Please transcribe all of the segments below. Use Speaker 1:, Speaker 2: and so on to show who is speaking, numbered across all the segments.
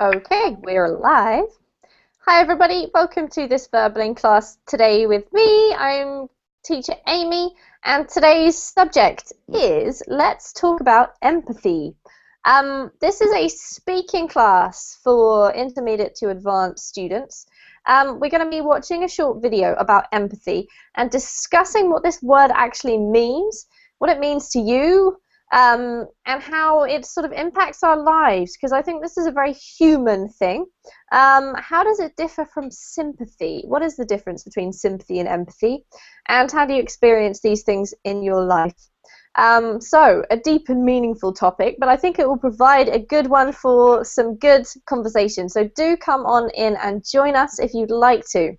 Speaker 1: Okay, we're live. Hi everybody, welcome to this Verbling class today with me. I'm teacher Amy, and today's subject is let's talk about empathy. This is a speaking class for intermediate to advanced students. We're going to be watching a short video about empathy and discussing what this word actually means, what it means to you, and how it sort of impacts our lives, because I think this is a very human thing. How does it differ from sympathy? What is the difference between sympathy and empathy? And how do you experience these things in your life? So, a deep and meaningful topic, but I think it will provide a good one for some good conversation. So do come on in and join us if you'd like to.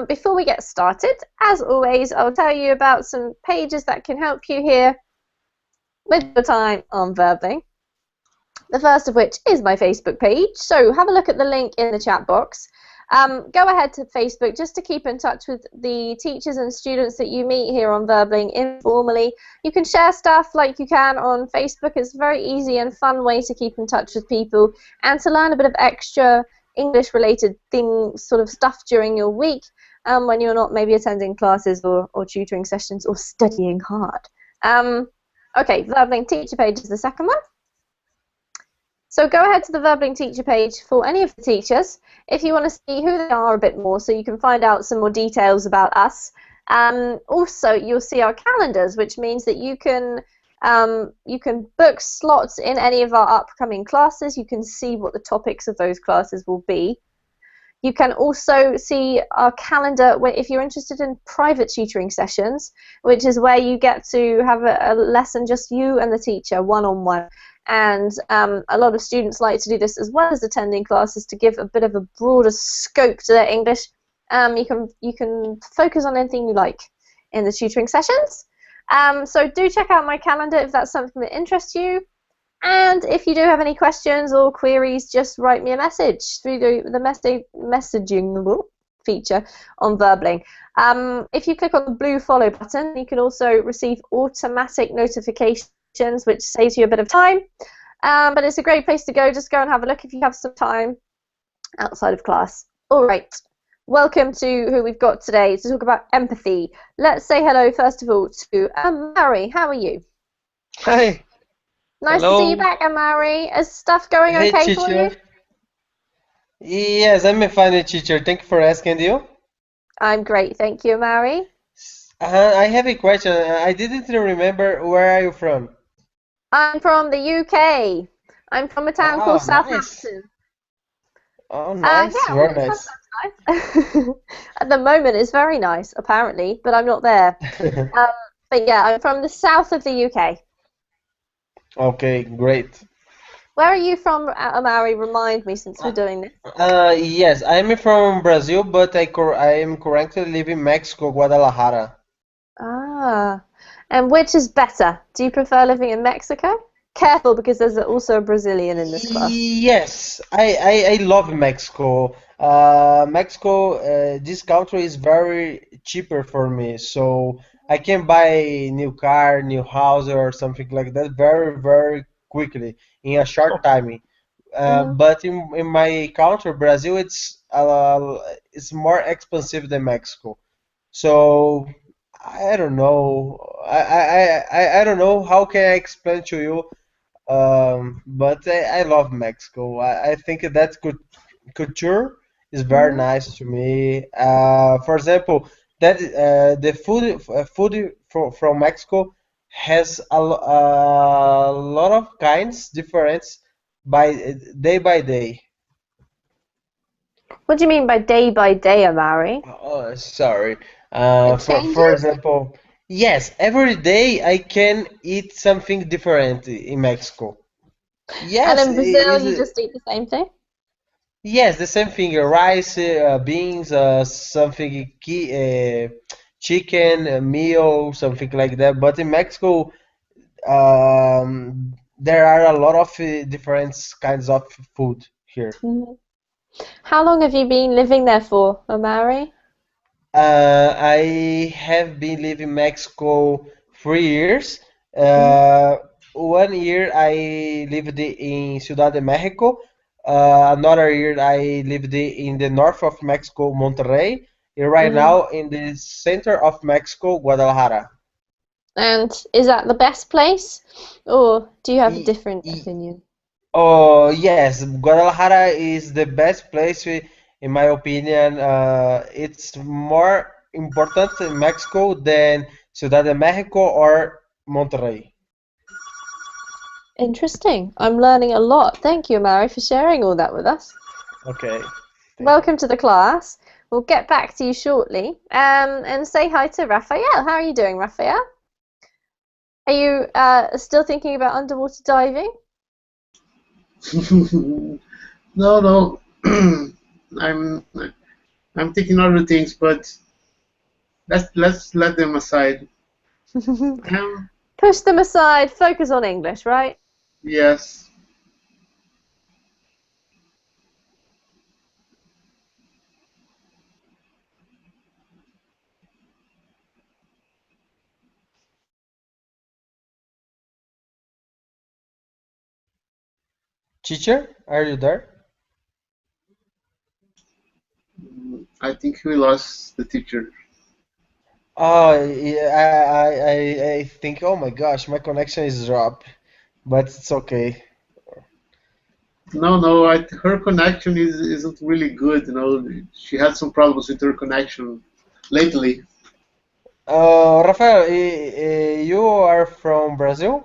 Speaker 1: Before we get started, as always, I'll tell you about some pages that can help you here with your time on Verbling. The first of which is my Facebook page, so have a look at the link in the chat box. Go ahead to Facebook just to keep in touch with the teachers and students that you meet here on Verbling informally. You can share stuff like you can on Facebook. It's a very easy and fun way to keep in touch with people and to learn a bit of extra English related sort of stuff during your week when you're not maybe attending classes or tutoring sessions or studying hard. Okay, Verbling teacher page is the second one. So go ahead to the Verbling teacher page for any of the teachers if you want to see who they are a bit more, so you can find out some more details about us. Also, you'll see our calendars, which means that you can book slots in any of our upcoming classes. You can see what the topics of those classes will be. You can also see our calendar if you're interested in private tutoring sessions, which is where you get to have a lesson just you and the teacher, one-on-one. And a lot of students like to do this as well as attending classes to give a bit of a broader scope to their English. You can focus on anything you like in the tutoring sessions. So do check out my calendar if that's something that interests you. And if you do have any questions or queries, just write me a message through the messaging feature on Verbling. If you click on the blue follow button, you can also receive automatic notifications, which saves you a bit of time. But it's a great place to go. Just go and have a look if you have some time outside of class. All right. Welcome to who we've got today to talk about empathy. Let's say hello, first of all, to Amari. How are you?
Speaker 2: Hi.
Speaker 1: Nice to see you
Speaker 2: Hello.
Speaker 1: back, Amari. Is stuff going
Speaker 2: Hey,
Speaker 1: okay for you?
Speaker 2: teacher. Yes, I'm a fine teacher. Thank you for asking you.
Speaker 1: I'm great, thank you, Amari.
Speaker 2: I have a question. I didn't remember where are you from?
Speaker 1: I'm from the UK. I'm from a town called
Speaker 2: Oh, nice.
Speaker 1: Southampton.
Speaker 2: Oh, nice.
Speaker 1: Yeah, well,
Speaker 2: Very nice.
Speaker 1: that's nice. At the moment, it's very nice, apparently, but I'm not there. Um, but yeah, I'm from the south of the UK.
Speaker 2: Okay, great.
Speaker 1: Where are you from, Amari? Remind me, since we're
Speaker 2: Uh,
Speaker 1: doing this.
Speaker 2: yes, I'm from Brazil, but I am currently living in Mexico, Guadalajara.
Speaker 1: Ah, and which is better? Do you prefer living in Mexico? Careful, because there's also a Brazilian in this class.
Speaker 2: Yes, I love Mexico. Mexico, this country is very cheaper for me, so I can buy new car, new house, or something like that very, very quickly in a short time.
Speaker 1: Mm-hmm.
Speaker 2: But in my country, Brazil, it's more expensive than Mexico. So I don't know. I don't know how can I explain to you, but I love Mexico. I think that culture is very
Speaker 1: Mm-hmm.
Speaker 2: nice to me. For example, that the food from Mexico has a lot of kinds different by day.
Speaker 1: What do you mean by day, Amari?
Speaker 2: Oh, sorry.
Speaker 1: It
Speaker 2: For
Speaker 1: changes?
Speaker 2: example, yes, every day I can eat something different in Mexico.
Speaker 1: And
Speaker 2: Yes,
Speaker 1: in Brazil, you just eat the same thing?
Speaker 2: yes, the same thing. Rice, beans, chicken, meal, something like that. But in Mexico, there are a lot of different kinds of food here.
Speaker 1: Mhm. How long have you been living there for, Amari?
Speaker 2: I have been living in Mexico 3 years.
Speaker 1: Mhm.
Speaker 2: Uh, 1 year I lived in Ciudad de Mexico. Another year I lived in the north of Mexico, Monterrey, and right
Speaker 1: Hmm.
Speaker 2: now in the center of Mexico, Guadalajara.
Speaker 1: And is that the best place, or do you have a
Speaker 2: E-
Speaker 1: different
Speaker 2: e-
Speaker 1: opinion?
Speaker 2: Oh, yes, Guadalajara is the best place in my opinion. It's more important in Mexico than Ciudad de Mexico or Monterrey.
Speaker 1: Interesting. I'm learning a lot. Thank you, Mary, for sharing all that with us.
Speaker 2: Okay, thank you.
Speaker 1: Welcome to the class. We'll get back to you shortly. And say hi to Raphael. How are you doing, Raphael? Are you still thinking about underwater diving?
Speaker 3: No, no. I'm I'm thinking other things, but let's let them aside. Um,
Speaker 1: Push them aside. Focus on English, right?
Speaker 3: yes.
Speaker 2: Teacher, are you there?
Speaker 3: I think we lost the teacher.
Speaker 2: Oh, yeah, I think, oh my gosh, my connection is dropped, but it's okay.
Speaker 3: No, no. Her connection isn't really good. You know, she had some problems with her connection lately.
Speaker 2: Rafael, you are from Brazil?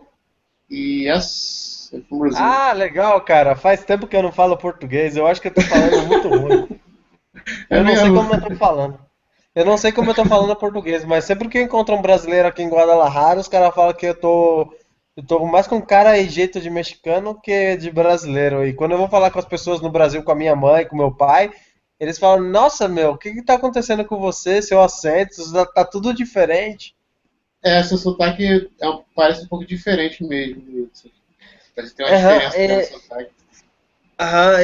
Speaker 3: Yes, I'm from Brazil.
Speaker 2: Ah, legal, cara. Faz tempo que eu não falo português. Eu acho que eu tô falando muito ruim.
Speaker 3: É
Speaker 2: Eu não sei
Speaker 3: mesmo.
Speaker 2: como eu tô falando. Eu não sei como eu tô falando português, mas sempre que eu encontro um brasileiro aqui em Guadalajara, os caras falam que eu tô mais com cara e jeito de mexicano que de brasileiro. E quando eu vou falar com as pessoas no Brasil, com a minha mãe, com meu pai, eles falam: Nossa, meu, o que que tá acontecendo com você? Seu acento, tá tudo diferente.
Speaker 3: É, seu sotaque parece um pouco diferente mesmo. Parece que tem uma
Speaker 2: Aham,
Speaker 3: diferença né, no sotaque.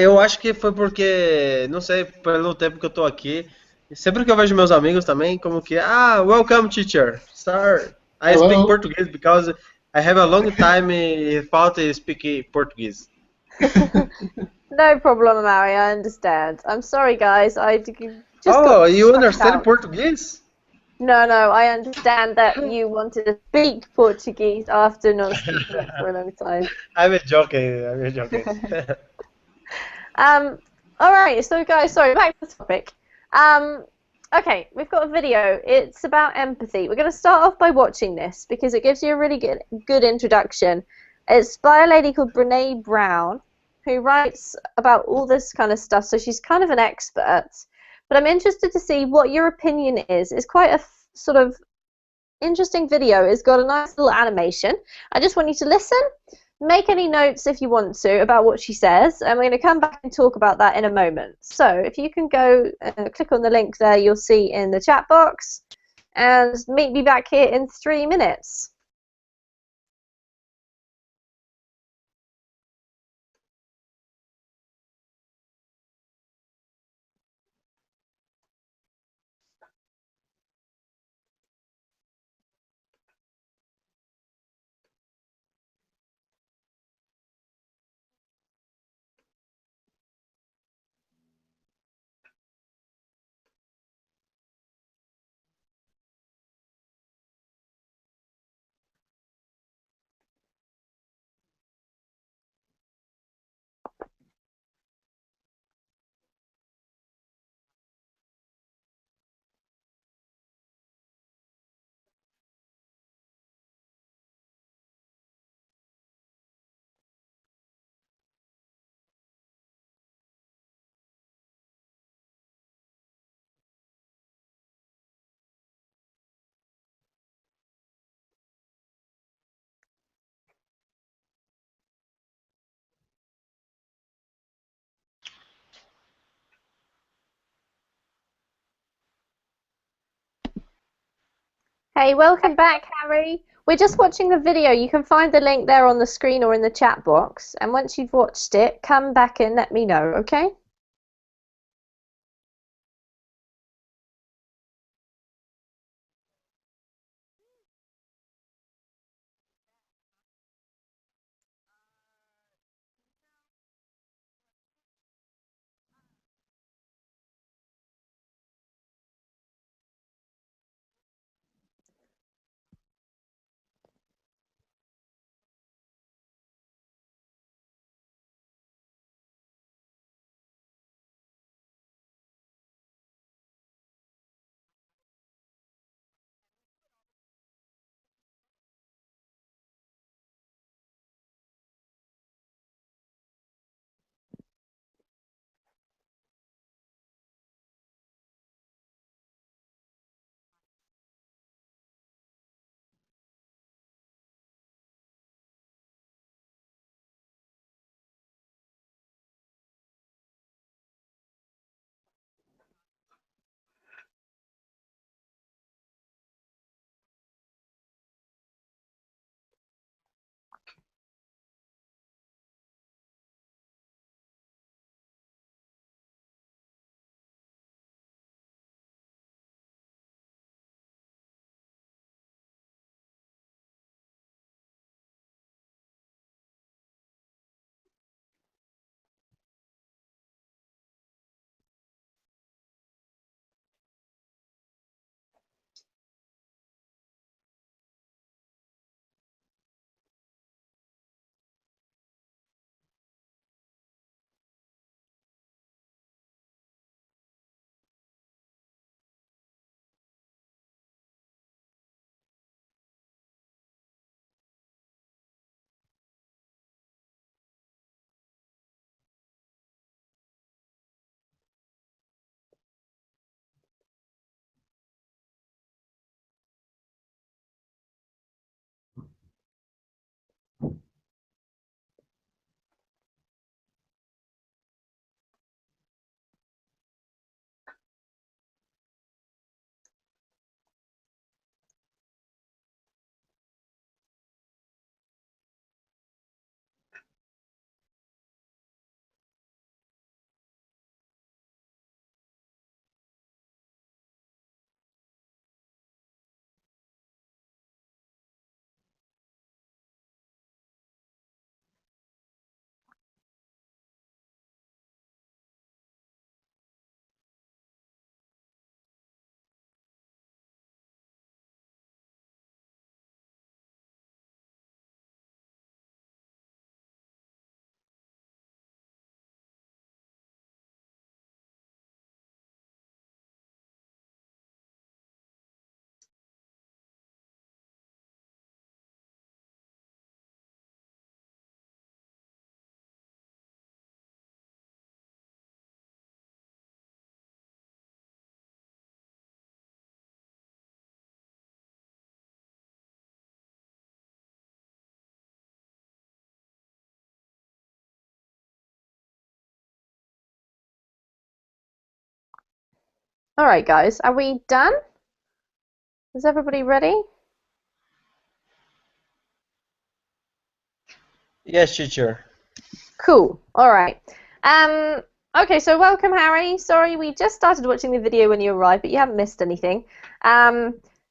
Speaker 2: Eu acho que foi porque, não sei, pelo tempo que eu tô aqui, sempre que eu vejo meus amigos também, como que, welcome teacher, sir, I speak
Speaker 3: Hello.
Speaker 2: Portuguese because I have a long time without speaking Portuguese.
Speaker 1: No problem, Mary. I understand. I'm sorry, guys. Just got
Speaker 2: Oh, you
Speaker 1: shut
Speaker 2: understand
Speaker 1: out.
Speaker 2: Portuguese?
Speaker 1: No, no. I understand that you wanted to speak Portuguese after not speaking it for a long time.
Speaker 2: I'm joking.
Speaker 1: Um, all right, so guys, sorry, back to the topic. Um, okay, we've got a video. It's about empathy. We're going to start off by watching this because it gives you a really good introduction. It's by a lady called Brene Brown who writes about all this kind of stuff. So she's kind of an expert. But I'm interested to see what your opinion is. It's quite a sort of interesting video. It's got a nice little animation. I just want you to listen, make any notes if you want to about what she says, and we're going to come back and talk about that in a moment. So if you can go and click on the link there, you'll see in the chat box, and meet me back here in 3 minutes. Hey, welcome back, Harry. We're just watching the video. You can find the link there on the screen or in the chat box. And once you've watched it, come back and let me know, okay? All right, guys, are we done? Is everybody ready?
Speaker 2: Yes, teacher.
Speaker 1: Cool. All right. Okay, so welcome, Harry. Sorry, we just started watching the video when you arrived, but you haven't missed anything.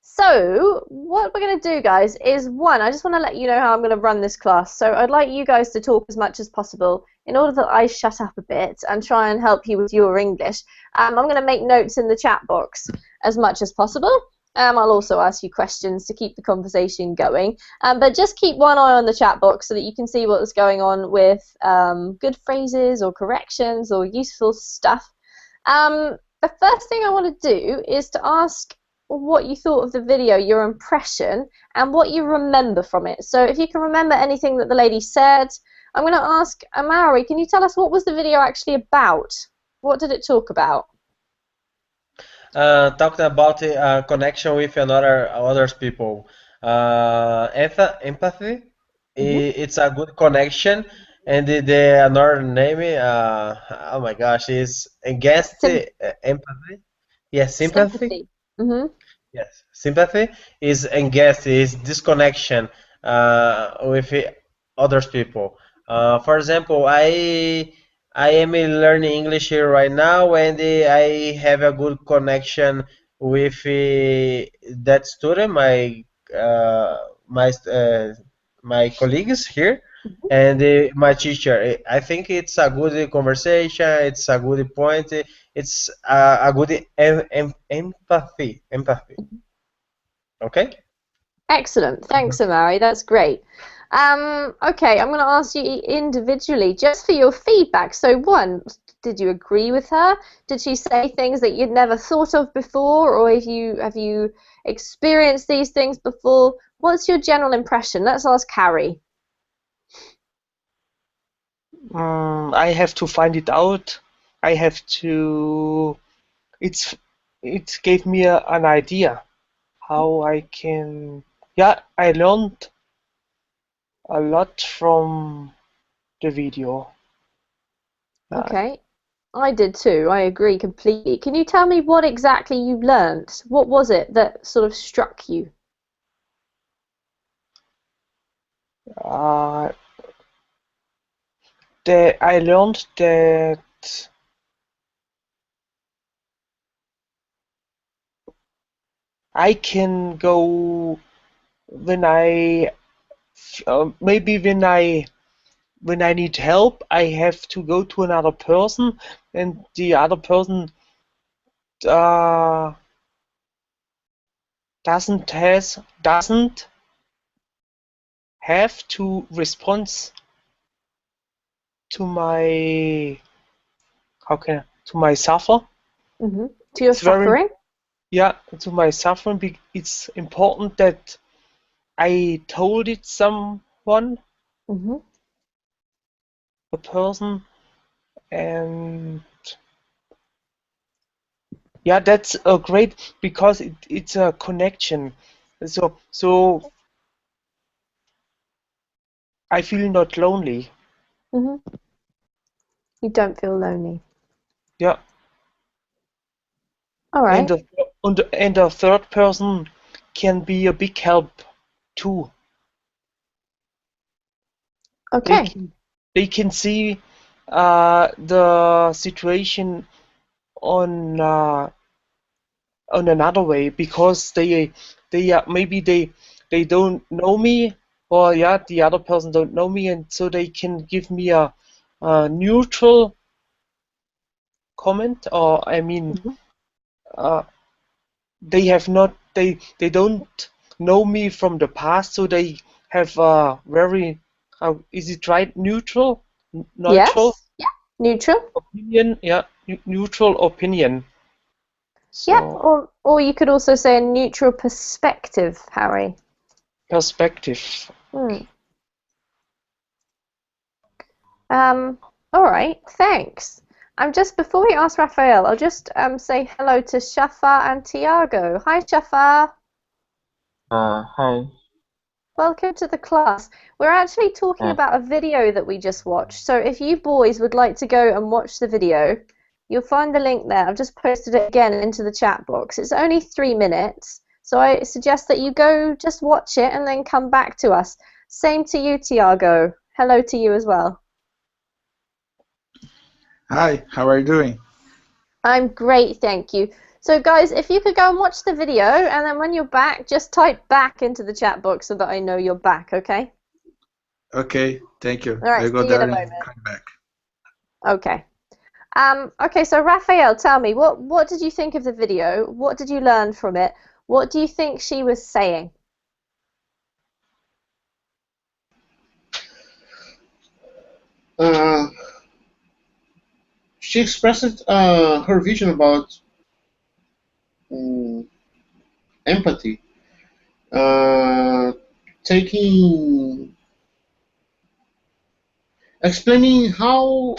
Speaker 1: So what we're going to do, guys, is I just want to let you know how I'm going to run this class. So I'd like you guys to talk as much as possible in order that I shut up a bit and try and help you with your English. I'm going to make notes in the chat box as much as possible. I'll also ask you questions to keep the conversation going. But just keep one eye on the chat box so that you can see what's going on with good phrases or corrections or useful stuff. The first thing I want to do is to ask what you thought of the video, your impression, and what you remember from it. So if you can remember anything that the lady said, I'm going to ask Amari, can you tell us what was the video actually about? What did it talk about?
Speaker 2: Talking about connection with others people. Empathy. It's a good connection, and the another name. Oh my gosh, is against empathy. Yes, sympathy. Yes, sympathy is engaged, is disconnection with others people. For example, I am learning English here right now, and I have a good connection with that student, uh, my uh, my colleagues here, and my teacher. I think it's a good conversation. It's a good point. It's a good empathy. Empathy. Okay.
Speaker 1: Excellent. Thanks, Amari. That's great. Okay, I'm going to ask you individually just for your feedback. So, one, did you agree with her? Did she say things that you'd never thought of before, or have you experienced these things before? What's your general impression? Let's ask Harry.
Speaker 4: I have to find it out. I have to. It gave me an idea how I can. Yeah, I learned a lot from the video.
Speaker 1: Okay, I did too. I agree completely. Can you tell me what exactly you learnt? What was it that sort of struck you?
Speaker 4: I learned that I can go when maybe when I need help, I have to go to another person, and the other person uh, doesn't have to respond to my to my suffer.
Speaker 1: To your
Speaker 4: It's very,
Speaker 1: suffering?
Speaker 4: to my suffering. It's important that I told it someone, a person, and yeah, that's a great because it's a connection. So I feel not lonely.
Speaker 1: You don't feel lonely.
Speaker 4: Yeah.
Speaker 1: All right.
Speaker 4: And a third person can be a big help too.
Speaker 1: Okay.
Speaker 4: They can see the situation on another way because maybe they don't know me, or the other person don't know me, and so they can give me a neutral comment, or I mean they have not they don't know me from the past, so they have a very is it right, neutral
Speaker 1: Yes. Yeah. Neutral.
Speaker 4: opinion. Yeah, neutral opinion.
Speaker 1: Yeah.
Speaker 4: So
Speaker 1: Or you could also say a neutral perspective, Harry.
Speaker 4: perspective.
Speaker 1: All right. Thanks. Just before we ask Raphael, I'll just say hello to Shafa and Tiago. Hi, Shafa.
Speaker 5: Hi.
Speaker 1: Welcome to the class. We're actually talking about a video that we just watched. So if you boys would like to go and watch the video, You'll find the link there. I've just posted it again into the chat box. It's only 3 minutes, so I suggest that you go just watch it and then come back to us. Same to you, Tiago. Hello to you as well.
Speaker 6: Hi, how are you doing?
Speaker 1: I'm great, thank you. So guys, if you could go and watch the video, and then when you're back, just type back into the chat box so that I know you're back, okay?
Speaker 6: Okay, thank you.
Speaker 1: All right,
Speaker 6: I'll go
Speaker 1: see you in
Speaker 6: there
Speaker 1: a
Speaker 6: and
Speaker 1: moment.
Speaker 6: come back.
Speaker 1: Okay. Okay, so Raphael, tell me, what did you think of the video? What did you learn from it? What do you think she was saying?
Speaker 3: She expressed her vision about empathy, uh, taking, explaining how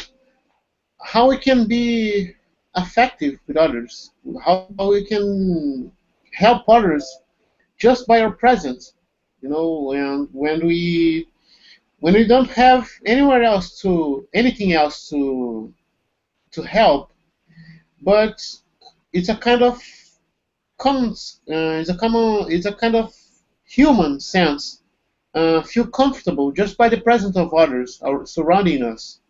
Speaker 3: we can be effective with others, how we can help others just by our presence. You know, and when we don't have anywhere else anything else to help, but it's a kind of common, it's a kind of human sense. Feel comfortable just by the presence of others surrounding us.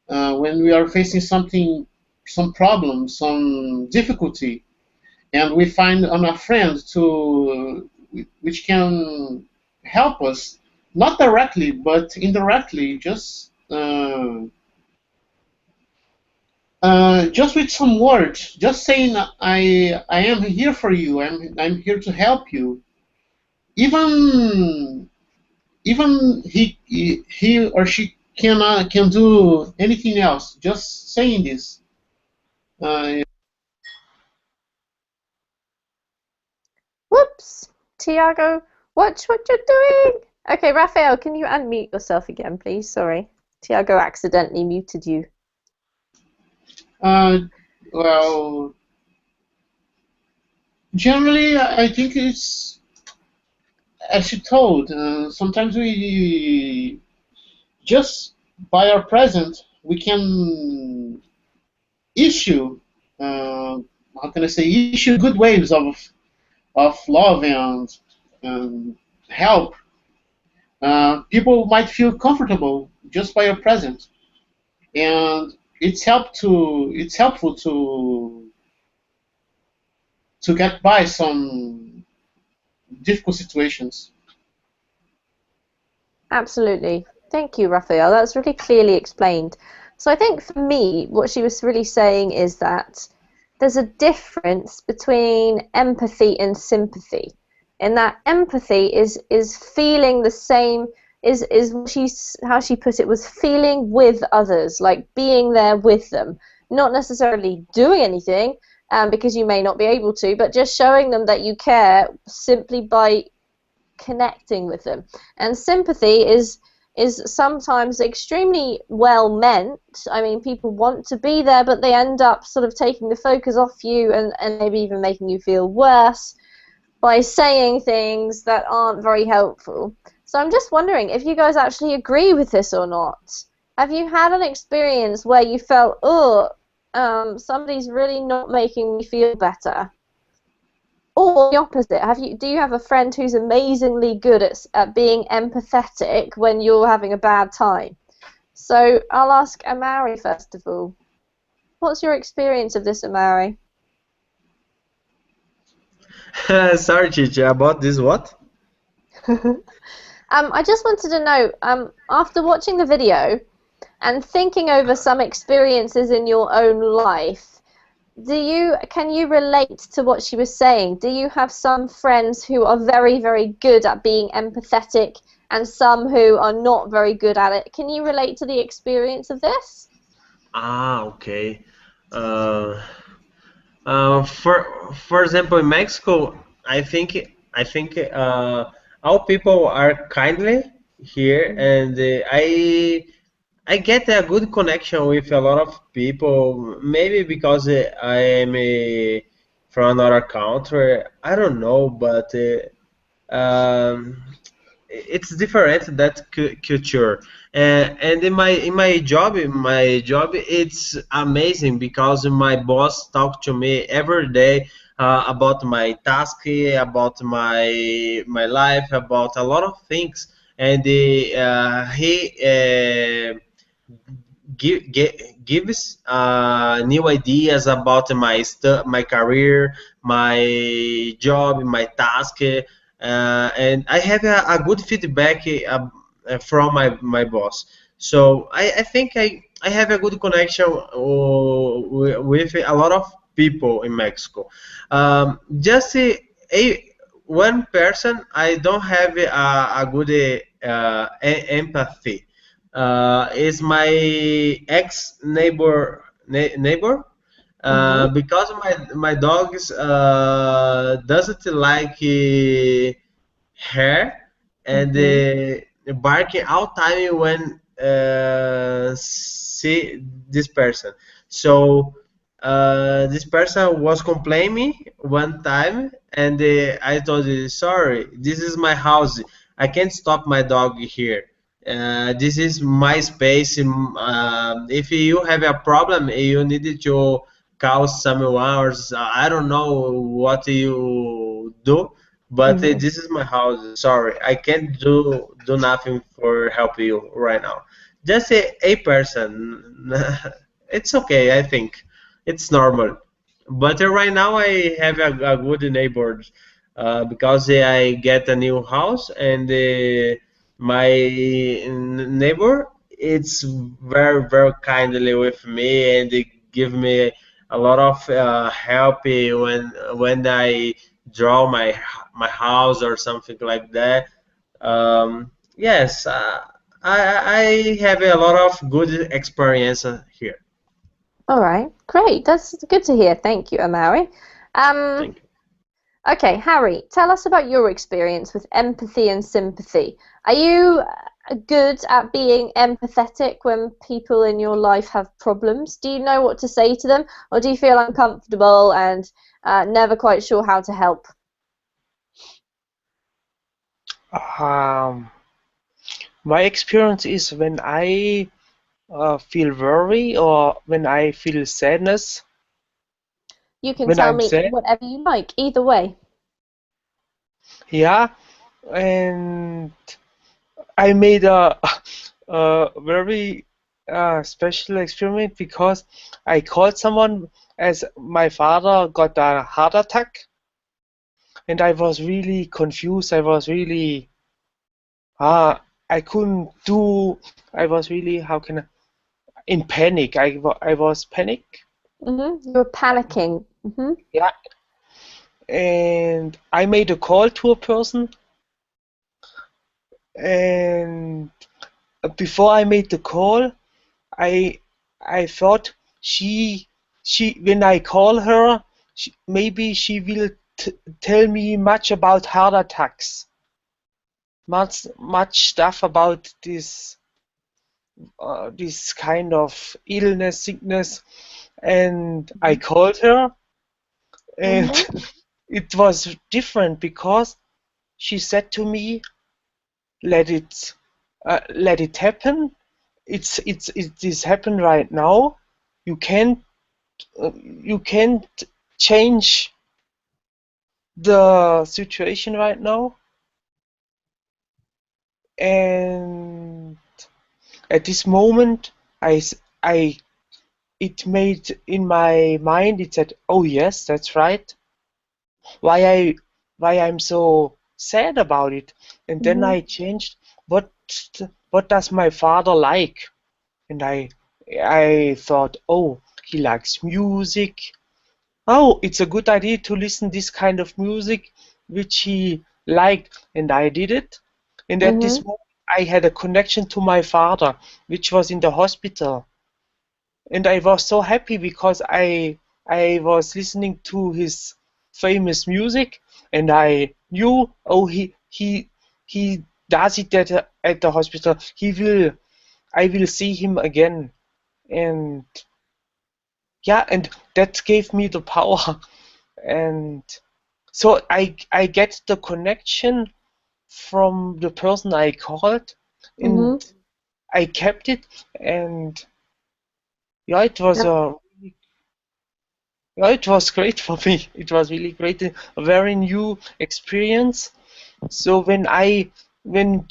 Speaker 3: When we are facing something, some problem, some difficulty, and we find on a friend which can help us, not directly but indirectly, just with some words, just saying, I am here for you. I'm here to help you. Even he or she can do anything else. Just saying this.
Speaker 1: Whoops, Tiago, watch what you're doing. Okay, Raphael, can you unmute yourself again, please? Sorry, Tiago accidentally muted you.
Speaker 3: Well, generally, I think it's as you told. Sometimes we just by our presence we can issue. How can I say? Issue good waves of love and help. People might feel comfortable just by your presence, and it's helpful to get by some difficult situations.
Speaker 1: Absolutely. Thank you, Raphael. That's really clearly explained. So I think for me, what she was really saying is that there's a difference between empathy and sympathy. And that empathy is feeling the same, is how she put it, was feeling with others, like being there with them, not necessarily doing anything, because you may not be able to, but just showing them that you care simply by connecting with them. And sympathy is sometimes extremely well meant. I mean, people want to be there, but they end up sort of taking the focus off you and maybe even making you feel worse by saying things that aren't very helpful. So I'm just wondering if you guys actually agree with this or not. Have you had an experience where you felt, somebody's really not making me feel better? Or the opposite, do you have a friend who's amazingly good at being empathetic when you're having a bad time? So I'll ask Amari first of all. What's your experience of this, Amari?
Speaker 2: Sorry, Chichi, about this what?
Speaker 1: I just wanted to know, after watching the video and thinking over some experiences in your own life, can you relate to what she was saying? Do you have some friends who are very, very good at being empathetic and some who are not very good at it? Can you relate to the experience of this?
Speaker 2: Okay. For example, in Mexico, I think all people are kindly here, and I get a good connection with a lot of people. Maybe because I am from another country. I don't know, but um, it's different that culture. And in my job it's amazing because my boss talk to me every day about my task, about my life, about a lot of things, and he gives new ideas about my career, my job, my task, and I have a good feedback from my boss. So I think I have a good connection with a lot of people in Mexico. Just one person I don't have a good empathy is my ex neighbor
Speaker 1: Mm-hmm.
Speaker 2: because my dogs doesn't like her and
Speaker 1: Mm-hmm.
Speaker 2: barking all time when see this person. So this person was complaining me one time, and I told you, sorry, this is my house. I can't stop my dog here. This is my space. If you have a problem, you need to call someone, or I don't know what you do, but
Speaker 1: Mm-hmm.
Speaker 2: this is my house. Sorry, I can't do nothing for help you right now. Just a person. It's okay, I think. It's normal. But right now I have a good neighbor because I get a new house and my neighbor it's very kindly with me and they give me a lot of help when I draw my house or something like that. Yes, I have a lot of good experience here.
Speaker 1: All right, great. That's good to hear. Thank you, Amari. Um,
Speaker 2: Thank you.
Speaker 1: okay, Harry, tell us about your experience with empathy and sympathy. Are you good at being empathetic when people in your life have problems? Do you know what to say to them, or do you feel uncomfortable and never quite sure how to help?
Speaker 4: Um, my experience is when I feel worry or when I feel sadness,
Speaker 1: You can
Speaker 4: when
Speaker 1: tell
Speaker 4: I'm
Speaker 1: me
Speaker 4: sad,
Speaker 1: whatever you like, either way.
Speaker 4: yeah, and I made a very special experiment because I called someone as my father got a heart attack, and I was really confused. I was really I couldn't do. I was really how can in panic. I was panic.
Speaker 1: You were panicking.
Speaker 4: Yeah, and I made a call to a person, and before I made the call, I I thought she she when I call her, maybe she will tell me much about heart attacks, much stuff about this kind of illness, sickness, and I called her, and
Speaker 1: Mm-hmm.
Speaker 4: it was different because she said to me, "Let it happen. It is happen right now. You can't change the situation right now." And at this moment, I it made in my mind. It said, "Oh yes, that's right. Why I'm so sad about it." And then
Speaker 1: Mm-hmm.
Speaker 4: I changed. What what does my father like? And I thought, oh, he likes music. Oh, it's a good idea to listen this kind of music which he liked, and I did it. And at this
Speaker 1: Mm-hmm.
Speaker 4: moment, I had a connection to my father, which was in the hospital, and I was so happy because I was listening to his famous music, and I knew, oh, he does it at the hospital. I will see him again, and yeah, and that gave me the power, and so I get the connection from the person I called, and
Speaker 1: Mhm.
Speaker 4: I kept it, and yeah, it was yeah, it was great for me. It was really great, a very new experience. So when I meet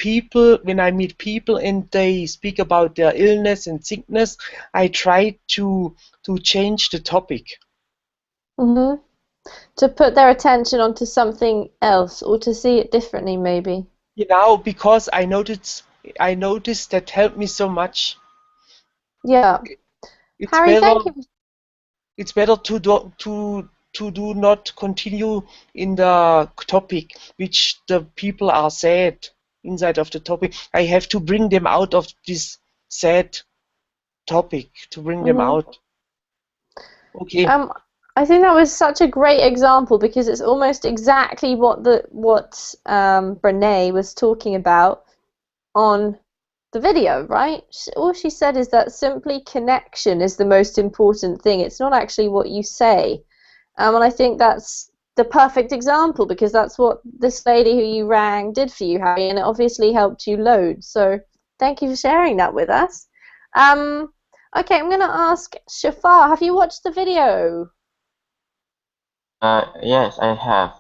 Speaker 4: people and they speak about their illness and sickness, I try to change the topic.
Speaker 1: Mhm. To put their attention onto something else or to see it differently, maybe.
Speaker 4: You know, because I noticed that helped me so much.
Speaker 1: Yeah.
Speaker 4: It's
Speaker 1: Harry,
Speaker 4: better
Speaker 1: thank you.
Speaker 4: it's better to do not continue in the topic which the people are sad inside of the topic. I have to bring them out of this sad topic to bring them
Speaker 1: Mhm.
Speaker 4: out. Okay.
Speaker 1: Um, I think that was such a great example because it's almost exactly what Brene was talking about on the video, right? All she said is that simply connection is the most important thing. It's not actually what you say. And I think that's the perfect example because that's what this lady who you rang did for you, Harry, and it obviously helped you loads. So thank you for sharing that with us. Um, okay, I'm going to ask Shafar, have you watched the video?
Speaker 5: Yes, I have.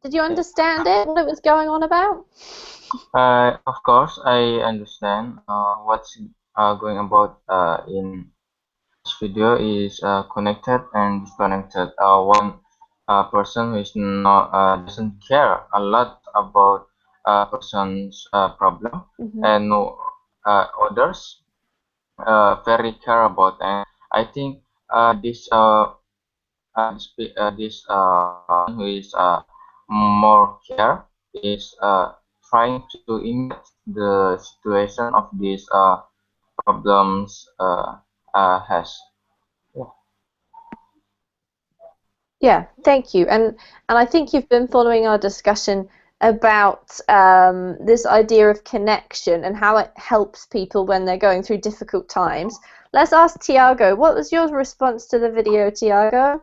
Speaker 1: Did you understand it, what it was going on about?
Speaker 5: Of course, I understand what's going about in this video is connected and disconnected. One person who is not doesn't care a lot about a person's problem,
Speaker 1: Hmm.
Speaker 5: and others very care about. And I think this who is more care is trying to image the situation of these problems has. Yeah.
Speaker 1: Yeah, thank you. And I think you've been following our discussion about this idea of connection and how it helps people when they're going through difficult times. Let's ask Tiago. What was your response to the video, Tiago?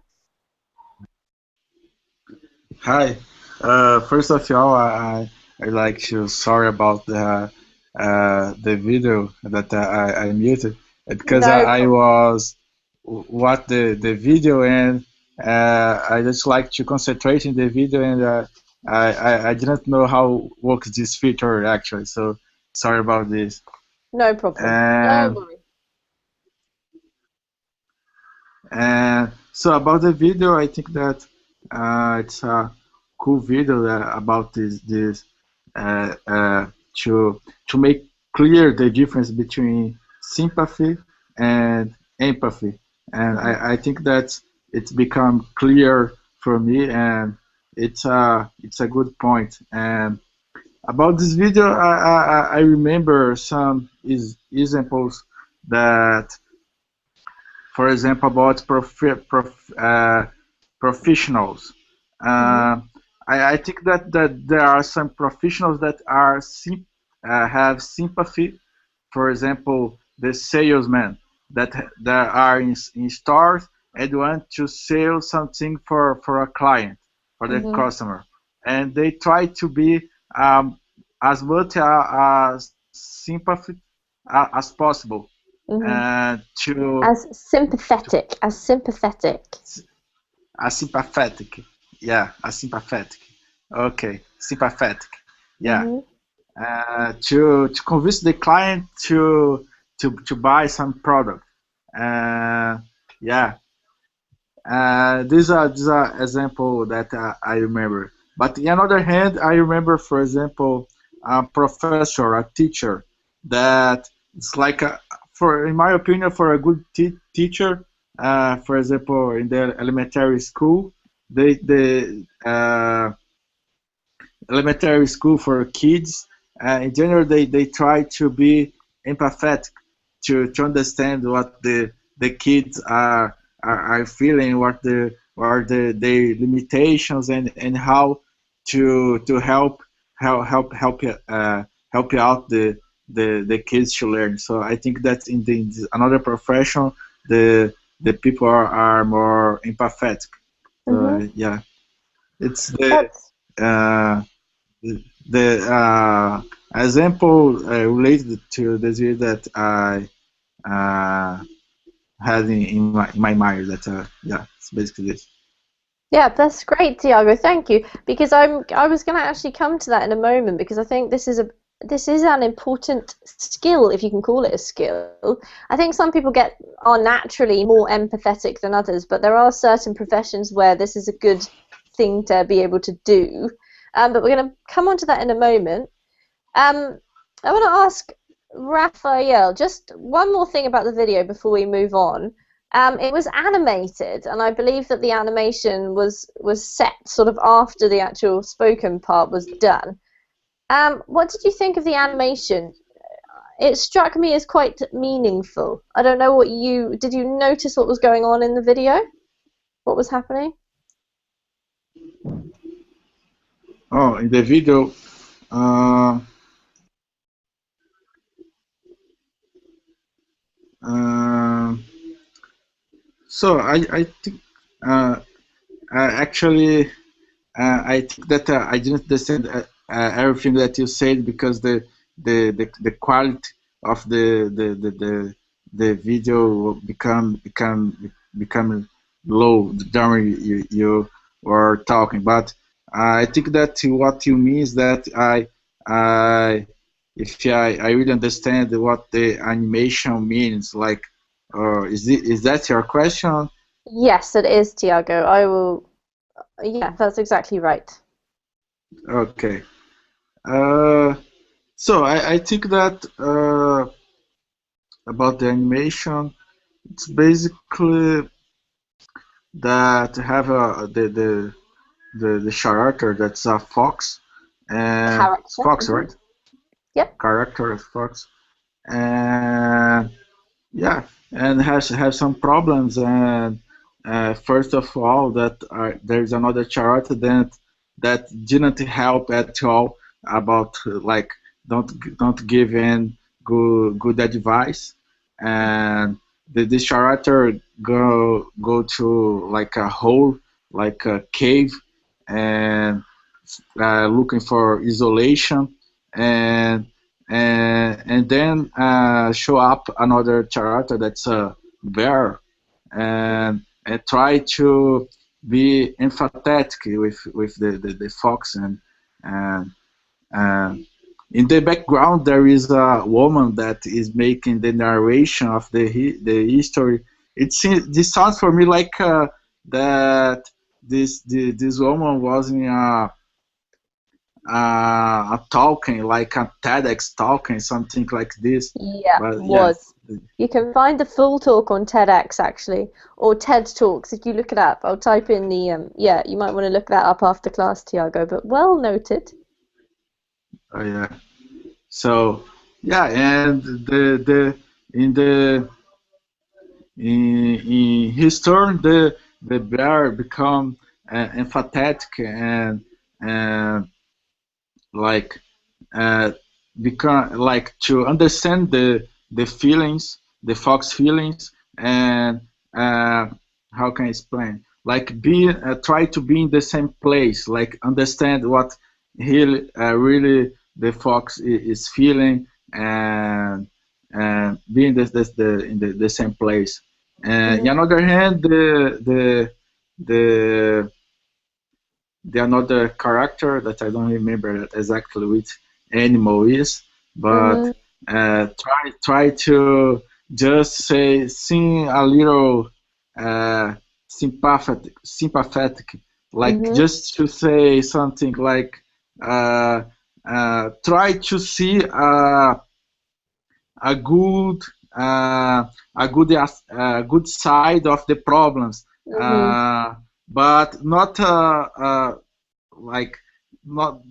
Speaker 6: Hi. First of all, I like to sorry about the video that I muted because
Speaker 1: No
Speaker 6: I
Speaker 1: problem.
Speaker 6: was what the video, and I just like to concentrate in the video, and I didn't know how works this feature actually. So sorry about this.
Speaker 1: No problem. Don't
Speaker 6: And
Speaker 1: worry.
Speaker 6: And so about the video, I think that it's a cool video about this to make clear the difference between sympathy and empathy, and
Speaker 1: Hmm.
Speaker 6: I think that it's become clear for me, and it's a good point. And about this video, I remember some examples that, for example, about professionals.
Speaker 1: Hmm.
Speaker 6: Uh, I think that there are some professionals that have sympathy. For example, the salesmen that are in stores and want to sell something for a client, for the
Speaker 1: Hmm.
Speaker 6: customer, and they try to be as much as sympathy as possible,
Speaker 1: Hmm.
Speaker 6: and to
Speaker 1: As sympathetic, as sympathetic.
Speaker 6: asympathetic. Yeah, asympathetic. Okay, sympathetic. Yeah,
Speaker 1: Hmm.
Speaker 6: to convince the client to buy some product. Yeah, these are example that I remember. But on the other hand, I remember, for example, a professor, a teacher, that it's like for, in my opinion, for a good teacher, for example, in the elementary school, the elementary school for kids, in general, they try to be empathetic, to understand what the kids are feeling, what are their limitations, and how to help out the kids to learn. So I think that in another profession, the people are more empathetic.
Speaker 1: Hmm.
Speaker 6: So yeah, it's
Speaker 1: That's
Speaker 6: uh, the example related to the video that I had in my mind. That yeah, it's basically this.
Speaker 1: Yeah, that's great, Tiago. Thank you. Because I was going to actually come to that in a moment because I think this is an important skill, if you can call it a skill. I think some people are naturally more empathetic than others, but there are certain professions where this is a good thing to be able to do. But we're going to come on to that in a moment. I want to ask Raphael just one more thing about the video before we move on. It was animated, and I believe that the animation was set sort of after the actual spoken part was done. What did you think of the animation? It struck me as quite meaningful. I don't know did you notice what was going on in the video? What was happening?
Speaker 6: Oh, in the video, so I think actually I think that I didn't understand everything that you said because the quality of the video become low during you were talking. But I think that what you mean is that if I really understand what the animation means, like, is that your question?
Speaker 1: Yes, it is, Tiago. Yeah, that's exactly right.
Speaker 6: Okay. So I think that about the animation, it's basically that have the character that's a fox and
Speaker 1: Character.
Speaker 6: fox, right?
Speaker 1: Yep.
Speaker 6: Character is fox, and yeah, and have some problems. And first of all, there's another character that didn't help at all about like don't give in good advice, and this character go to like a hole, like a cave, and looking for isolation, and and then show up another character that's a bear, and try to be empathetic with the fox, and in the background there is a woman that is making the narration of the history. This sounds for me like that this woman was in a talking, like a TEDx talking, something like this.
Speaker 1: Yeah,
Speaker 6: but,
Speaker 1: was.
Speaker 6: Yeah.
Speaker 1: You can find the full talk on TEDx actually, or TED Talks if you look it up. I'll type in the yeah. You might want to look that up after class, Tiago. But well noted.
Speaker 6: Oh yeah. So yeah, and in his turn, the bear become empathetic and like become like to understand the feelings, the fox feelings, and how can I explain? Like try to be in the same place, like understand what he really the fox is feeling, and be in the same place. And on the other hand, the the another character that I don't remember exactly which animal is, but try to just sing a little sympathetic, like just to say something like try to see a good good side of the problems, but not like not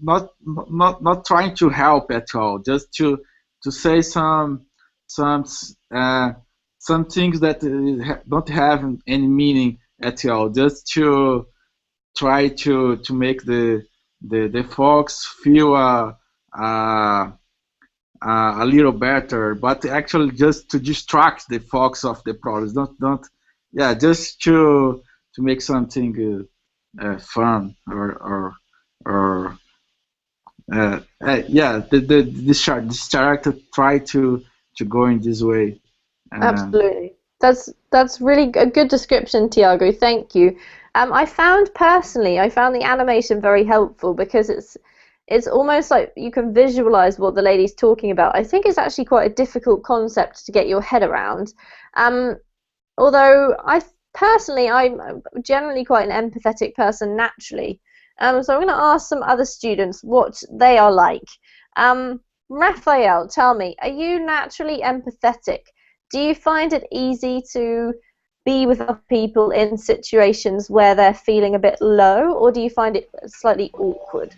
Speaker 6: trying to help at all, just to say some things that don't have any meaning at all, just to try to make the folks feel a little better, but actually just to distract the folks of the problems. Don't yeah, just to make something fun or Yeah, this character try to go in this way.
Speaker 1: Absolutely. That's really a good description, Tiago. Thank you. I found the animation very helpful because it's almost like you can visualize what the lady's talking about. I think it's actually quite a difficult concept to get your head around. Um, Although I'm generally quite an empathetic person naturally. So I'm going to ask some other students what they are like. Raphael, tell me, are you naturally empathetic? Do you find it easy to be with other people in situations where they're feeling a bit low, or do you find it slightly awkward?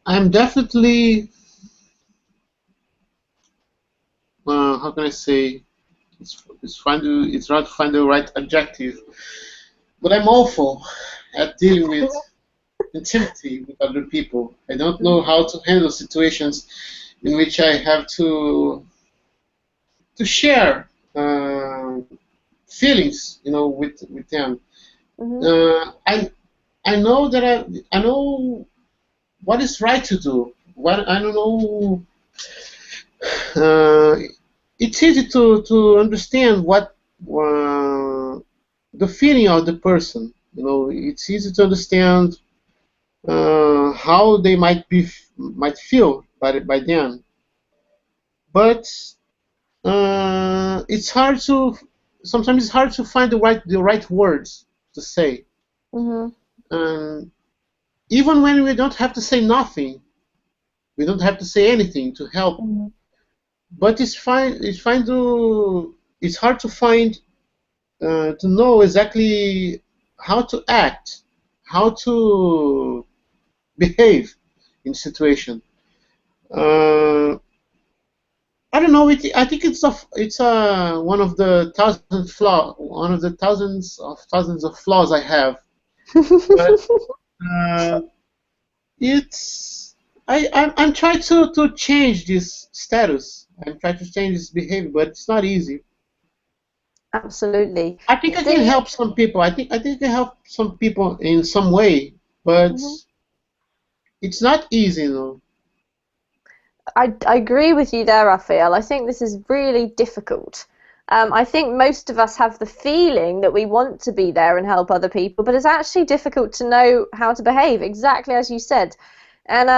Speaker 3: I'm definitely, how can I say, it's hard to find the right adjective, but I'm awful at dealing with intimacy with other people. I don't know how to handle situations in which I have to share feelings, with them.
Speaker 1: Mm-hmm.
Speaker 3: I know that I know what is right to do. What I don't know. Uh, it's easy to understand what the feeling of the person. It's easy to understand how they might feel by them, but it's hard to sometimes it's hard to find the right words to say.
Speaker 1: Mm-hmm.
Speaker 3: Um, Even when we don't have to say nothing, we don't have to say anything to help.
Speaker 1: Mm-hmm.
Speaker 3: But it's hard to find to know exactly how to act, how to behave in situation. Uh, I don't know. I think it's one of the thousands of flaws I have. But uh, it's I'm trying to change this status. I'm trying to change this behavior, but it's not easy.
Speaker 1: Absolutely.
Speaker 3: I think I
Speaker 1: Do
Speaker 3: can
Speaker 1: you?
Speaker 3: help some people. I think I can help some people in some way, but
Speaker 1: Mhm.
Speaker 3: it's not easy.
Speaker 1: I agree with you there, Raphael. I think this is really difficult. I think most of us have the feeling that we want to be there and help other people, but it's actually difficult to know how to behave, exactly as you said. And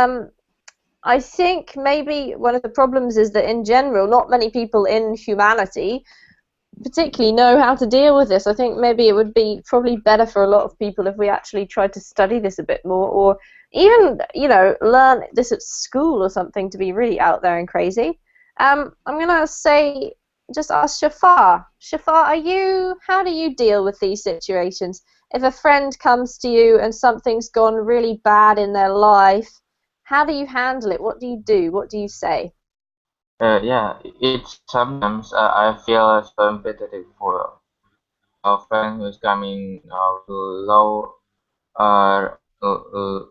Speaker 1: I think maybe one of the problems is that in general, not many people in humanity particularly know how to deal with this. I think maybe it would be probably better for a lot of people if we actually tried to study this a bit more, or even, learn this at school or something to be really out there and crazy. I'm gonna say, just ask Shafar. Shafar, how do you deal with these situations? If a friend comes to you and something's gone really bad in their life, how do you handle it? What do you do? What do you say?
Speaker 5: Yeah, it's sometimes I feel so empathetic for a friend who's coming to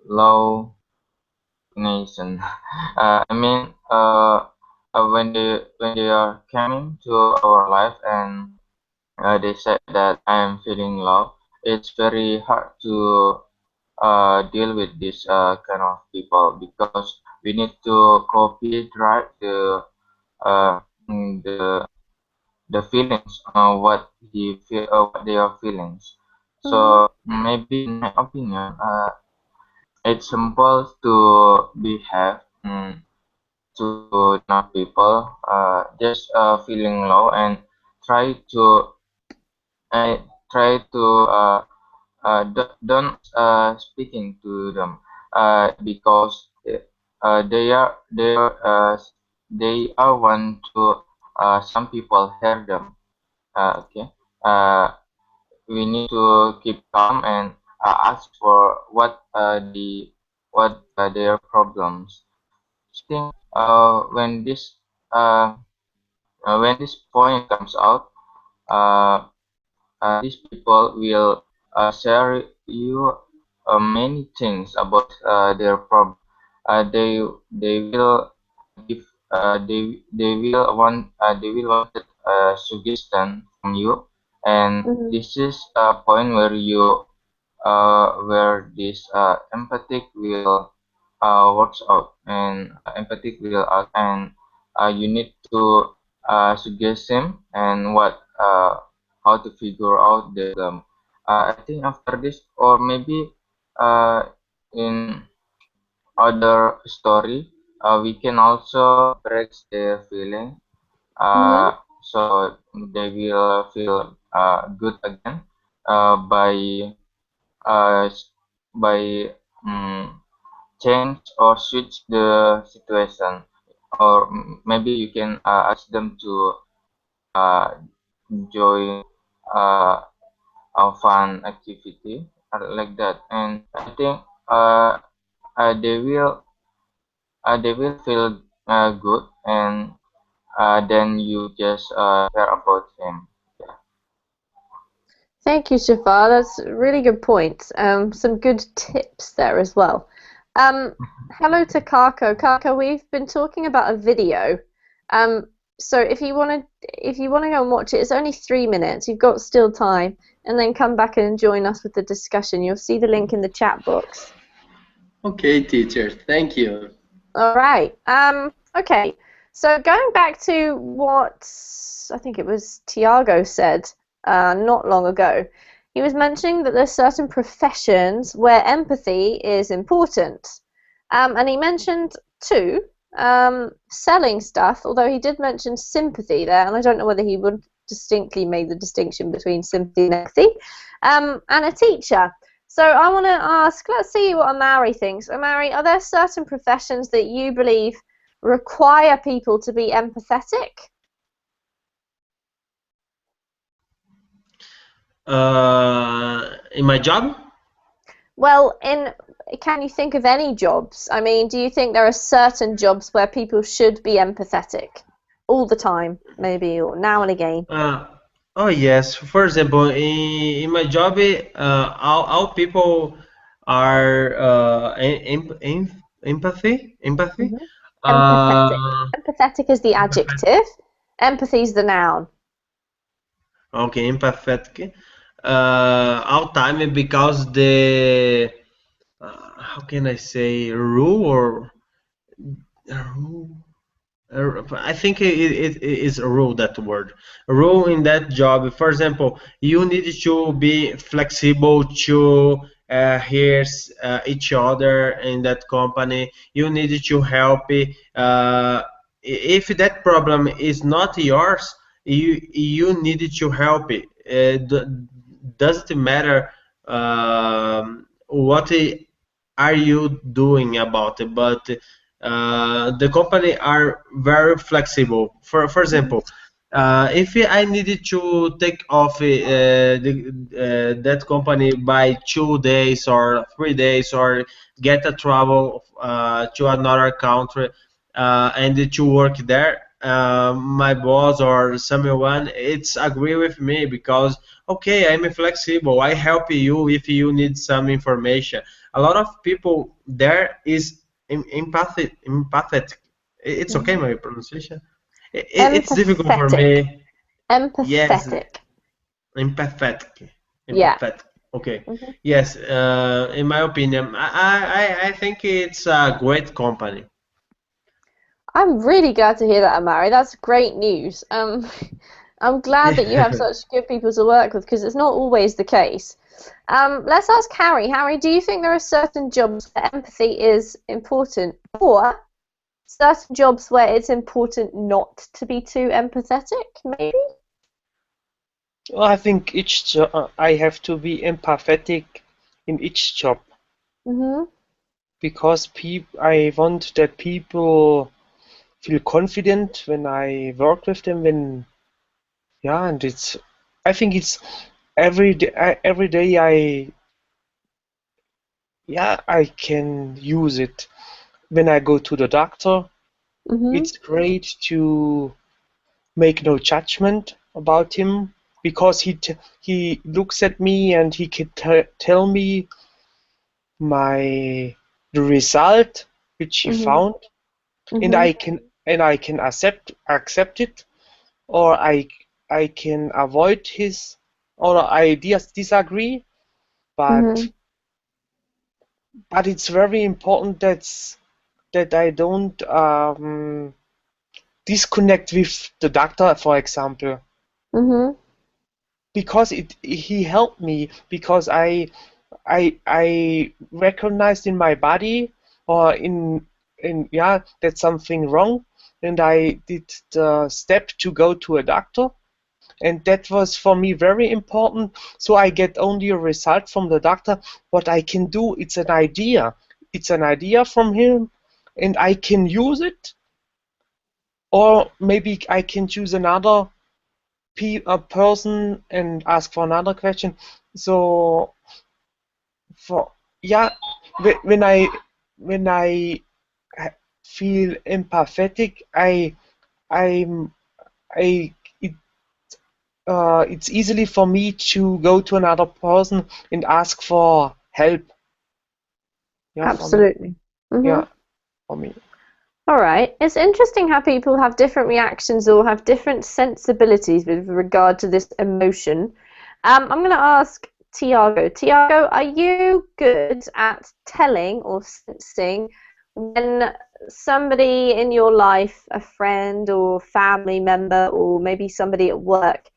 Speaker 5: low nation. I mean, when they are coming to our life and they said that I am feeling low, it's very hard to deal with this kind of people because we need to copy right uh, the the feelings what they are feelings.
Speaker 1: Mhm.
Speaker 5: So maybe in my opinion, it's simple to behave to not people just feeling low and try to uh, try to don't speaking to them because they are want to some people hear them. Okay. We need to keep calm and ask for what their problems. I think when this point comes out, uh, these people will share you many things about their problem. They will give they will want suggestion from you, and
Speaker 1: Mhm.
Speaker 5: this is a point where where this empathic will works out, and empathic will out, and you need to suggest him and what how to figure out the problem. I think after this, or maybe in other story, we can also break their feeling,
Speaker 1: Mhm.
Speaker 5: so they will feel good again by uh, by change or switch the situation, or maybe you can ask them to uh, join uh, a fun activity like that, and I think uh, uh, they will they will feel good, and then you just care about him. Yeah.
Speaker 1: Thank you, Shafar. That's a really good point. Some good tips there as well. Um, Hello to Kako. Kako, we've been talking about a video. Um, so if you want to go and watch it, it's only 3 minutes. You've got still time, and then come back and join us with the discussion. You'll see the link in the chat box.
Speaker 7: Okay, teacher. Thank you.
Speaker 1: All right. Okay. So going back to what I think it was Tiago said not long ago, he was mentioning that there's certain professions where empathy is important. And he mentioned two, selling stuff, although he did mention sympathy there, and I don't know whether he would distinctly make the distinction between sympathy and empathy, and a teacher. So I want to ask, let's see what Amari thinks. Amari, are there certain professions that you believe require people to be empathetic?
Speaker 7: In my job?
Speaker 1: Well, can you think of any jobs? I mean, do you think there are certain jobs where people should be empathetic all the time, maybe, or now and again?
Speaker 7: Oh yes. For example, in my job, all people are empathy.
Speaker 1: Hmm. Empathetic.
Speaker 7: Uh,
Speaker 1: Empathetic is the adjective. Empathy is the noun.
Speaker 7: okay, empathetic. All time because the how can I say rule or rule? I think it is a rule, that word. A rule in that job. For example, you need to be flexible to hear each other in that company. You need to help. If that problem is not yours, you need to help it. Doesn't matter what are you doing about it, but the company are very flexible. For example, if I needed to take off that company by 2 days or 3 days, or get a travel to another country and to work there, my boss or someone it's agree with me because okay, I'm flexible. I help you if you need some information. A lot of people there is empathetic. It's okay,
Speaker 1: Mhm.
Speaker 7: my pronunciation. It's difficult for
Speaker 1: Empathetic.
Speaker 7: me. Yes,
Speaker 1: Empathetic.
Speaker 7: empathetic.
Speaker 1: Yeah.
Speaker 7: Empathetic. Okay.
Speaker 1: Mhm.
Speaker 7: Yes. In my opinion, I think it's a great company.
Speaker 1: I'm really glad to hear that, Amari. That's great news. I'm glad that you have such good people to work with because it's not always the case. Let's ask Harry. Harry, do you think there are certain jobs where empathy is important, or certain jobs where it's important not to be too empathetic? Maybe.
Speaker 4: Well, I think I have to be empathetic in each job
Speaker 1: Mhm.
Speaker 4: because I want that people feel confident when I work with them. And I think it's every day I can use it. When I go to the doctor,
Speaker 1: Mhm.
Speaker 4: it's great to make no judgment about him because he looks at me and he can tell me the result which he
Speaker 1: Mhm.
Speaker 4: found, and
Speaker 1: Mhm.
Speaker 4: I can accept it, or I can avoid his or ideas disagree, but
Speaker 1: Mhm.
Speaker 4: it's very important that I don't disconnect with the doctor, for example,
Speaker 1: Mhm.
Speaker 4: because he helped me, because I recognized in my body, or in yeah, that's something wrong, and I did the step to go to a doctor, and that was for me very important. So I get only a result from the doctor. What I can do, it's an idea from him, and I can use it, or maybe I can choose another a person and ask for another question. So for yeah, when I feel empathetic, I'm I it's easily for me to go to another person and ask for help. Yeah, for me.
Speaker 1: Absolutely. Mhm.
Speaker 4: Yeah, for me.
Speaker 1: All right. It's interesting how people have different reactions or have different sensibilities with regard to this emotion. I'm going to ask Tiago. Tiago, are you good at telling or sensing when somebody in your life, a friend or family member, or maybe somebody at work,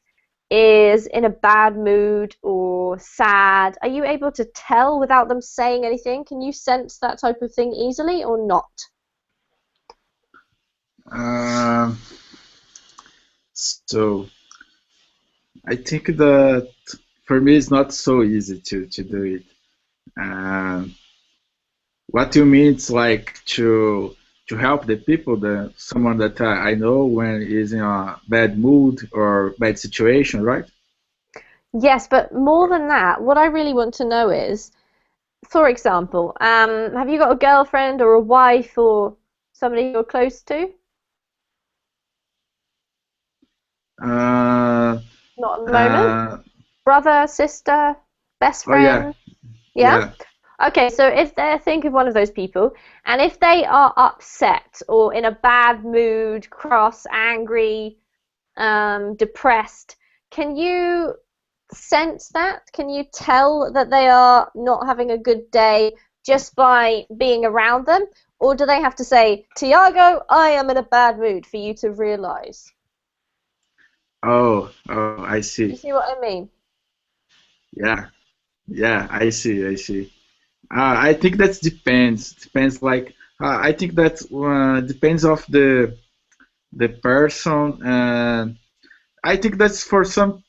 Speaker 1: is in a bad mood or sad? Are you able to tell without them saying anything? Can you sense that type of thing easily or not?
Speaker 6: Um, so I think that for me it's not so easy to do it. Um, what you mean is like to help the people, the someone that I know when is in a bad mood or bad situation, right?
Speaker 1: Yes, but more than that, what I really want to know is, for example, have you got a girlfriend or a wife or somebody you're close to?
Speaker 6: Uh,
Speaker 1: Not at the moment.
Speaker 6: uh,
Speaker 1: Brother, sister, best
Speaker 6: oh yeah,
Speaker 1: friend? Yeah?
Speaker 6: yeah.
Speaker 1: Okay, so if they think of one of those people, and if they are upset or in a bad mood, cross, angry, depressed, can you sense that? Can you tell that they are not having a good day just by being around them? Or do they have to say, Tiago, I am in a bad mood for you to realize?
Speaker 6: Oh, I
Speaker 1: You
Speaker 6: see.
Speaker 1: see what I mean?
Speaker 6: Yeah, yeah, I see. I think that depends. Depends like I think that depends of the person. And I think that's for some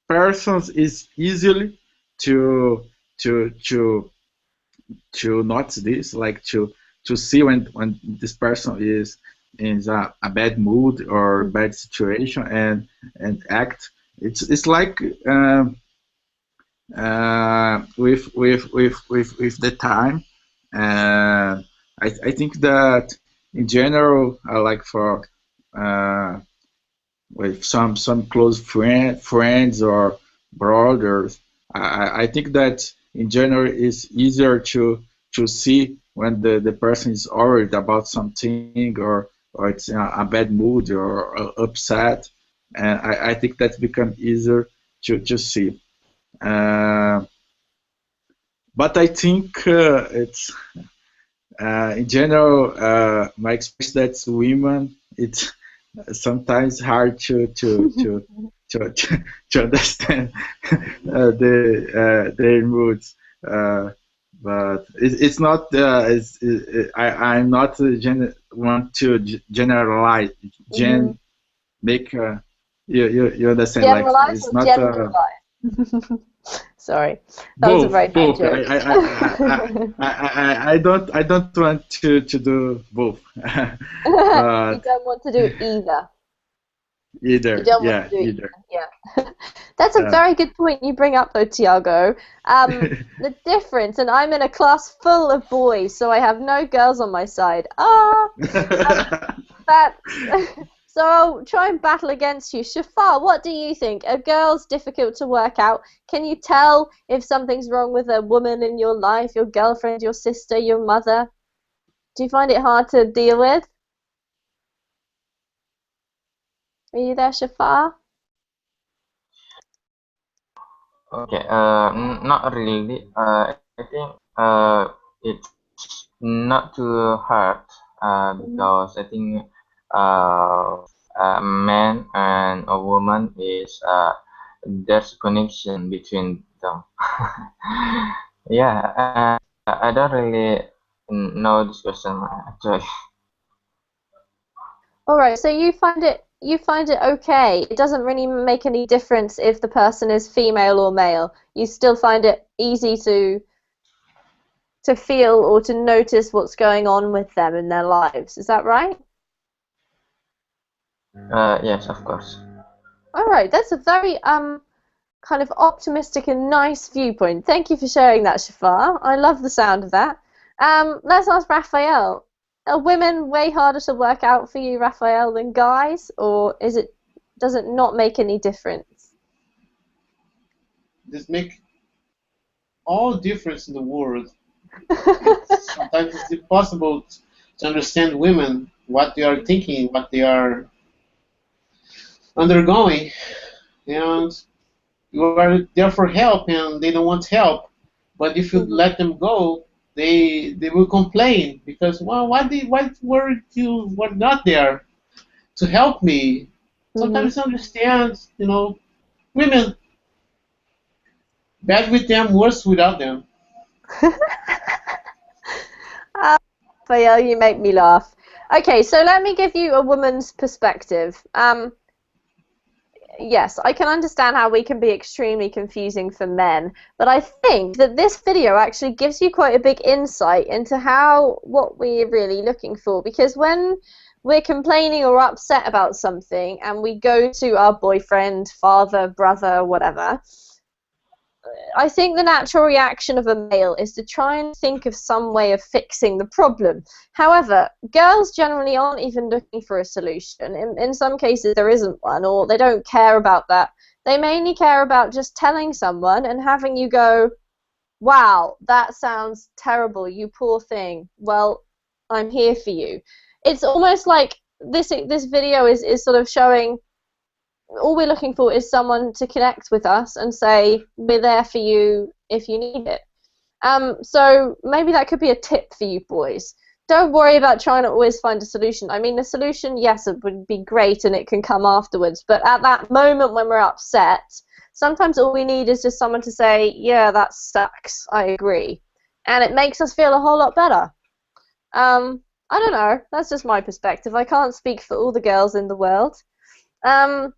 Speaker 6: persons is easily to to to to notice this, like to see when this person is in a bad mood or bad situation and act. It's like with the time. I think that in general, like for uh, with some close friends or brothers, I think that in general it's easier to see when the person is worried about something or it's in a bad mood or upset, and I think that becomes easier to see. Uh, but I think it's in general my experience that women it's sometimes hard to understand their moods. Uh, but it's not. I'm not want to generalize.
Speaker 1: Mm-hmm.
Speaker 6: Make you understand? Like
Speaker 1: Generalize
Speaker 6: it's
Speaker 1: or
Speaker 6: not
Speaker 1: generalize? Sorry, that was a
Speaker 6: both.
Speaker 1: very bad
Speaker 6: Both.
Speaker 1: joke.
Speaker 6: I don't want to do both.
Speaker 1: You
Speaker 6: But
Speaker 1: don't want to do either. You
Speaker 6: either,
Speaker 1: don't want to
Speaker 6: yeah,
Speaker 1: do it
Speaker 6: either.
Speaker 1: either. Yeah. That's a
Speaker 6: Uh,
Speaker 1: very good point you bring up, though, Tiago. The difference, and I'm in a class full of boys, so I have no girls on my side. That. So I'll try and battle against you. Shafar, what do you think? Are girls difficult to work out? Can you tell if something's wrong with a woman in your life, your girlfriend, your sister, your mother? Do you find it hard to deal with? Are you there, Shafar?
Speaker 5: Okay, not really. I think it's not too hard
Speaker 1: Mhm.
Speaker 5: because I think uh, a man and a woman is there's connection between them. Yeah, I don't really know this question actually.
Speaker 1: All right, so you find it okay. It doesn't really make any difference if the person is female or male. You still find it easy to feel or to notice what's going on with them in their lives. Is that right?
Speaker 5: Yes, of course.
Speaker 1: All right, that's a very kind of optimistic and nice viewpoint. Thank you for sharing that, Shafar. I love the sound of that. Let's ask Raphael. Are women way harder to work out for you, Raphael, than guys, or does it not make any difference?
Speaker 3: This make all difference in the world. It's sometimes it's impossible to understand women, what they are thinking, what they are undergoing, and you are there for help, and they don't want help. But if you
Speaker 1: Mhm,
Speaker 3: let them go, they will complain because, well, why were you were not there to help me?
Speaker 1: mhm.
Speaker 3: Sometimes I understand, women bad with them, worse without them.
Speaker 1: Ah, Raphael, you make me laugh. Okay, so let me give you a woman's perspective. Yes, I can understand how we can be extremely confusing for men, but I think that this video actually gives you quite a big insight into what we're really looking for. Because when we're complaining or upset about something and we go to our boyfriend, father, brother, whatever, I think the natural reaction of a male is to try and think of some way of fixing the problem. However, girls generally aren't even looking for a solution. In some cases, there isn't one, or they don't care about that. They mainly care about just telling someone and having you go, wow, that sounds terrible, you poor thing. Well, I'm here for you. It's almost like this video is sort of showing all we're looking for is someone to connect with us and say we're there for you if you need it. So maybe that could be a tip for you boys. Don't worry about trying to always find a solution. I mean, a solution, yes, it would be great and it can come afterwards, but at that moment when we're upset, sometimes all we need is just someone to say, yeah, that sucks, I agree. And it makes us feel a whole lot better. I don't know, that's just my perspective. I can't speak for all the girls in the world. Um,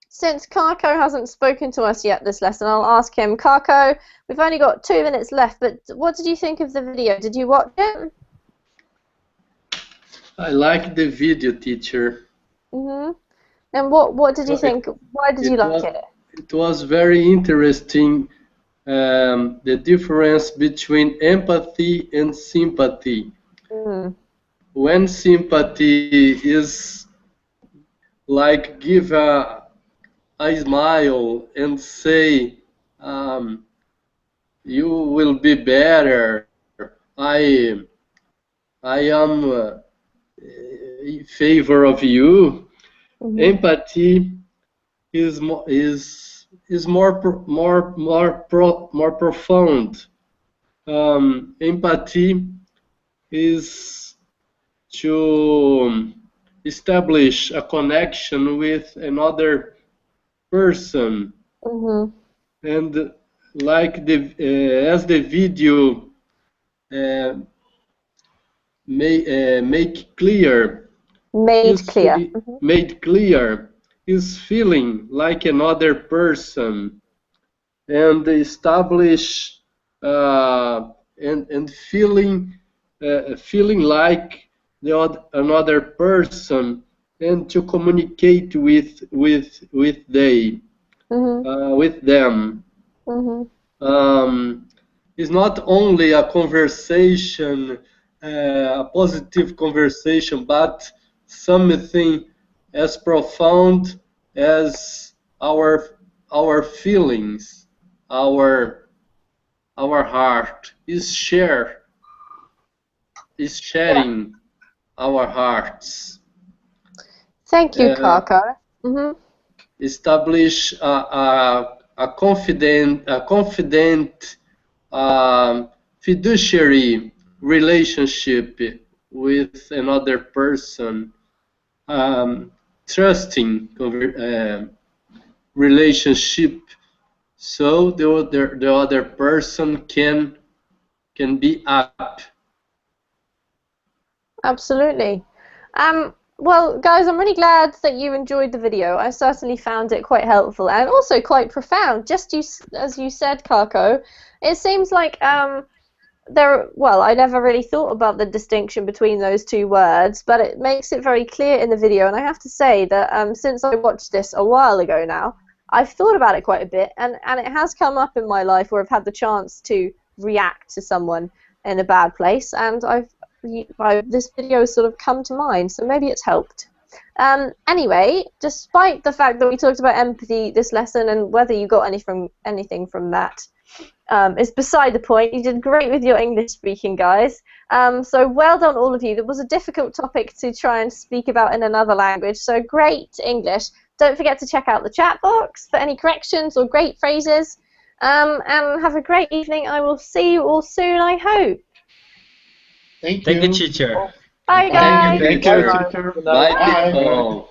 Speaker 1: since Kako hasn't spoken to us yet this lesson, I'll ask him. Kako, we've only got 2 minutes left, but what did you think of the video? Did you watch it?
Speaker 8: I like the video, teacher.
Speaker 1: Mhm. And what did you
Speaker 8: Well, It,
Speaker 1: think? Why did you
Speaker 8: it
Speaker 1: like
Speaker 8: was
Speaker 1: it?
Speaker 8: it was very interesting, the difference between empathy and sympathy.
Speaker 1: Mm.
Speaker 8: When sympathy is like give a smile and say, um, you will be better. I am in favor of you.
Speaker 1: Mhm.
Speaker 8: Empathy is more profound. Empathy is to establish a connection with another person,
Speaker 1: Mhm.
Speaker 8: and like the as the video uh, make clear
Speaker 1: Made clear. Mhm.
Speaker 8: made clear is feeling like another person, and establish and feeling like another person, and to communicate
Speaker 1: Mhm.
Speaker 8: with them.
Speaker 1: Mhm.
Speaker 8: um, is not only a conversation, a positive conversation, but something as profound as our feelings, our our heart is
Speaker 1: Yeah.
Speaker 8: sharing our hearts.
Speaker 1: Thank you,
Speaker 8: Uh,
Speaker 1: Kako. Mhm.
Speaker 8: Establish confident fiduciary relationship with another person, trusting relationship, so the other person can be up.
Speaker 1: Absolutely. Well, guys, I'm really glad that you enjoyed the video. I certainly found it quite helpful and also quite profound. Just as you said, Kako, it seems like well, I never really thought about the distinction between those two words, but it makes it very clear in the video. And I have to say that since I watched this a while ago now, I've thought about it quite a bit, and it has come up in my life where I've had the chance to react to someone in a bad place, and this video has sort of come to mind, so maybe it's helped. Anyway, despite the fact that we talked about empathy this lesson and whether you got anything from that is beside the point. You did great with your English speaking, guys. So well done, all of you. That was a difficult topic to try and speak about in another language, so great English. Don't forget to check out the chat box for any corrections or great phrases. And have a great evening. I will see you all soon, I hope.
Speaker 3: Thank
Speaker 7: Thank you, teacher.
Speaker 1: Bye, guys.
Speaker 3: Thank you,
Speaker 8: Bye, people.